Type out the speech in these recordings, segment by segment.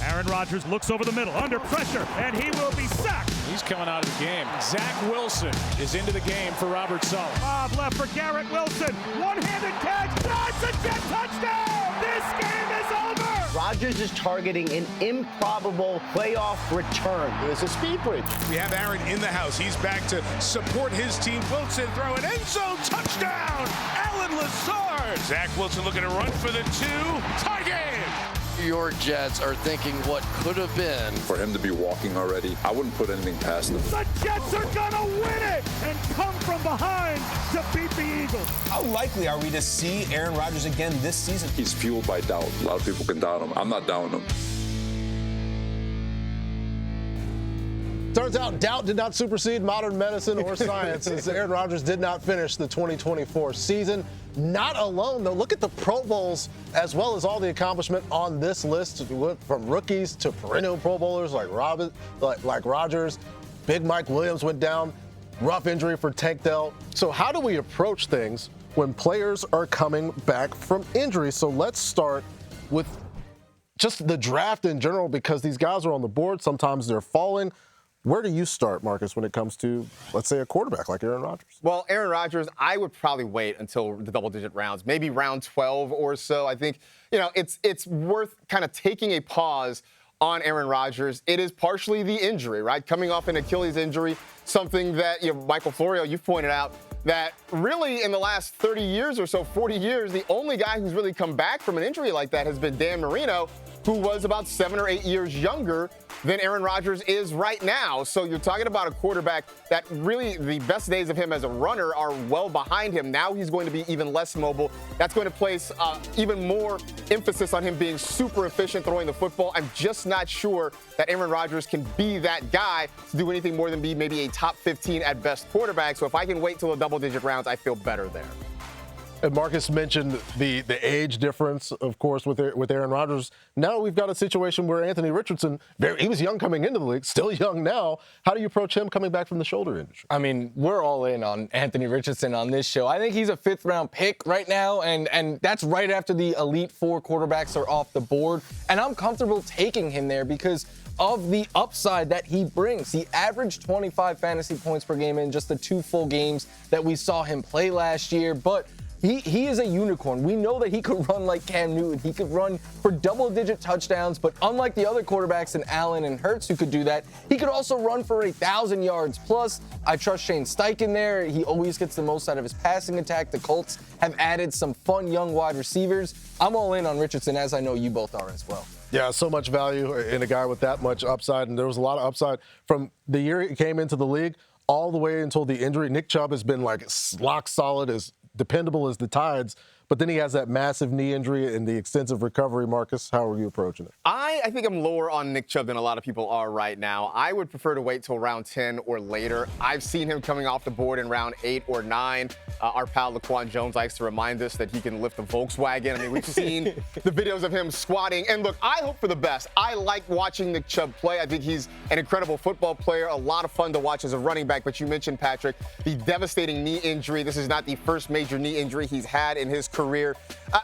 Aaron Rodgers looks over the middle, under pressure, and he will be sacked. He's coming out of the game. Zach Wilson is into the game for Robert Saleh. Bob left for Garrett Wilson. One-handed catch. That's a Jet touchdown. This game is over. Rodgers is targeting an improbable playoff return. It's a speed bridge. We have Aaron in the house. He's back to support his team. Wilson throwing end zone touchdown. Alan Lazard. Zach Wilson looking to run for the 2. Tie game. New York Jets are thinking what could have been. For him to be walking already, I wouldn't put anything past him. The Jets are gonna win it and come from behind to beat the Eagles. How likely are we to see Aaron Rodgers again this season? He's fueled by doubt. A lot of people can doubt him. I'm not doubting him. Turns out doubt did not supersede modern medicine or science as Aaron Rodgers did not finish the 2024 season. Not alone, though. Look at the Pro Bowls as well as all the accomplishment on this list, from rookies to perennial Pro Bowlers like Rodgers. Big Mike Williams went down. Rough injury for Tank Dell. So how do we approach things when players are coming back from injury? So let's start with just the draft in general, because these guys are on the board. Sometimes they're falling. Where do you start, Marcus, when it comes to, let's say, a quarterback like Aaron Rodgers? Well, Aaron Rodgers, I would probably wait until the double-digit rounds, maybe round 12 or so. I think, it's worth kind of taking a pause on Aaron Rodgers. It is partially the injury, right? Coming off an Achilles injury, something that, Michael Florio, you've pointed out, that really in the last 30 years or so, 40 years, the only guy who's really come back from an injury like that has been Dan Marino, who was about 7 or 8 years younger than Aaron Rodgers is right now. So you're talking about a quarterback that really the best days of him as a runner are well behind him. Now he's going to be even less mobile. That's going to place even more emphasis on him being super efficient throwing the football. I'm just not sure that Aaron Rodgers can be that guy to do anything more than be maybe a top 15 at best quarterback. So if I can wait till the double-digit rounds, I feel better there. And Marcus mentioned the age difference, of course, with Aaron Rodgers. Now we've got a situation where Anthony Richardson, he was young coming into the league, still young now. How do you approach him coming back from the shoulder injury? I mean, we're all in on Anthony Richardson on this show. I think he's a 5th-round pick right now, and that's right after the Elite Four quarterbacks are off the board. And I'm comfortable taking him there because of the upside that he brings. He averaged 25 fantasy points per game in just the 2 full games that we saw him play last year, but he is a unicorn. We know that he could run like Cam Newton. He could run for double-digit touchdowns, but unlike the other quarterbacks in Allen and Hurts who could do that, he could also run for 1,000 yards. Plus, I trust Shane Steichen there. He always gets the most out of his passing attack. The Colts have added some fun young wide receivers. I'm all in on Richardson, as I know you both are as well. Yeah, so much value in a guy with that much upside, and there was a lot of upside from the year he came into the league all the way until the injury. Nick Chubb has been like lock solid, as dependable as the Tides, but then he has that massive knee injury and the extensive recovery. Marcus, how are you approaching it? I think I'm lower on Nick Chubb than a lot of people are right now. I would prefer to wait till round 10 or later. I've seen him coming off the board in round 8 or 9. Our pal Laquan Jones likes to remind us that he can lift a Volkswagen. I mean, we've seen the videos of him squatting. And look, I hope for the best. I like watching Nick Chubb play. I think he's an incredible football player, a lot of fun to watch as a running back. But you mentioned, Patrick, the devastating knee injury. This is not the first major knee injury he's had in his career.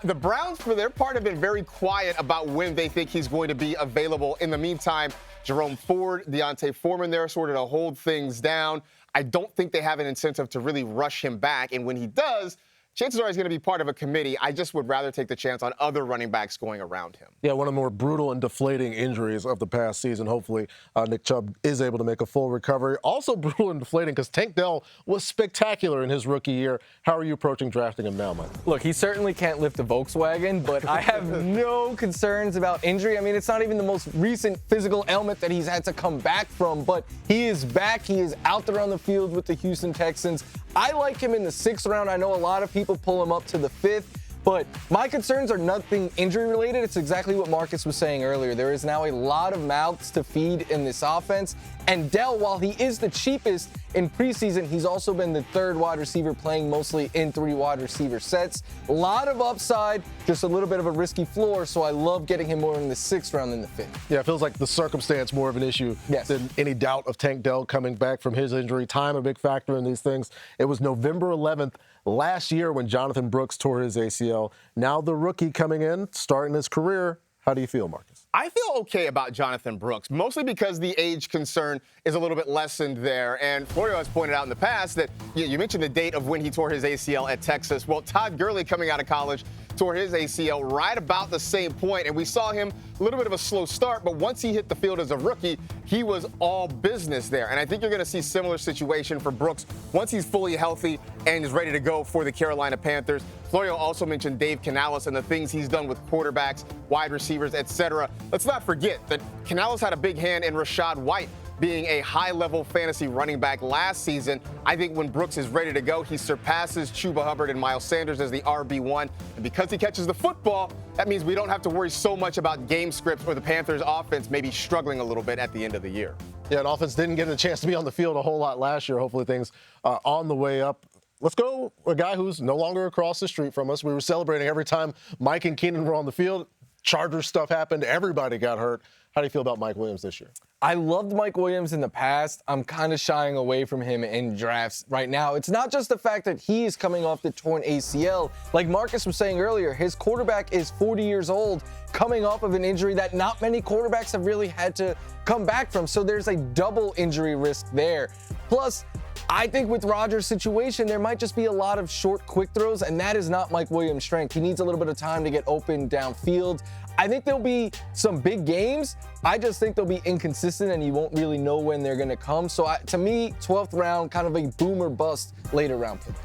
The Browns, for their part, have been very quiet about when they think he's going to be available. In the meantime, Jerome Ford, Deontay Foreman there sort of to hold things down. I don't think they have an incentive to really rush him back. And when he does, chances are he's going to be part of a committee. I just would rather take the chance on other running backs going around him. Yeah, one of the more brutal and deflating injuries of the past season. Hopefully, Nick Chubb is able to make a full recovery. Also brutal and deflating because Tank Dell was spectacular in his rookie year. How are you approaching drafting him now, Mike? Look, he certainly can't lift a Volkswagen, but I have no concerns about injury. I mean, it's not even the most recent physical ailment that he's had to come back from, but he is back. He is out there on the field with the Houston Texans. I like him in the 6th round. I know a lot of people pull him up to the 5th, but my concerns are nothing injury related. It's exactly what Marcus was saying earlier. There is now a lot of mouths to feed in this offense. And Dell, while he is the cheapest in preseason, he's also been the 3rd wide receiver playing mostly in 3 wide receiver sets. A lot of upside, just a little bit of a risky floor. So I love getting him more in the 6th round than the 5th. Yeah, it feels like the circumstance more of an issue than any doubt of Tank Dell coming back from his injury. Time a big factor in these things. It was November 11th last year when Jonathan Brooks tore his ACL. Now the rookie coming in, starting his career. How do you feel, Marcus? I feel okay about Jonathan Brooks, mostly because the age concern is a little bit lessened there. And Florio has pointed out in the past that you mentioned the date of when he tore his ACL at Texas. Well, Todd Gurley, coming out of college, tore his ACL right about the same point, and we saw him a little bit of a slow start, but once he hit the field as a rookie, he was all business there. And I think you're going to see similar situation for Brooks once he's fully healthy and is ready to go for the Carolina Panthers. Florio also mentioned Dave Canales and the things he's done with quarterbacks, wide receivers, etc. Let's not forget that Canales had a big hand in Rachaad White being a high-level fantasy running back last season. I think when Brooks is ready to go, he surpasses Chuba Hubbard and Miles Sanders as the RB1. And because he catches the football, that means we don't have to worry so much about game scripts or the Panthers' offense maybe struggling a little bit at the end of the year. Yeah, and offense didn't get a chance to be on the field a whole lot last year. Hopefully things are on the way up. Let's go a guy who's no longer across the street from us. We were celebrating every time Mike and Keenan were on the field. Chargers stuff happened. Everybody got hurt. How do you feel about Mike Williams this year? I loved Mike Williams in the past. I'm kind of shying away from him in drafts right now. It's not just the fact that he is coming off the torn ACL. Like Marcus was saying earlier, his quarterback is 40 years old, coming off of an injury that not many quarterbacks have really had to come back from. So there's a double injury risk there. Plus, I think with Rodgers' situation, there might just be a lot of short, quick throws, and that is not Mike Williams' strength. He needs a little bit of time to get open downfield. I think there'll be some big games. I just think they'll be inconsistent, and you won't really know when they're going to come. So to me, 12th round, kind of a boomer bust later round pick.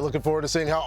Looking forward to seeing how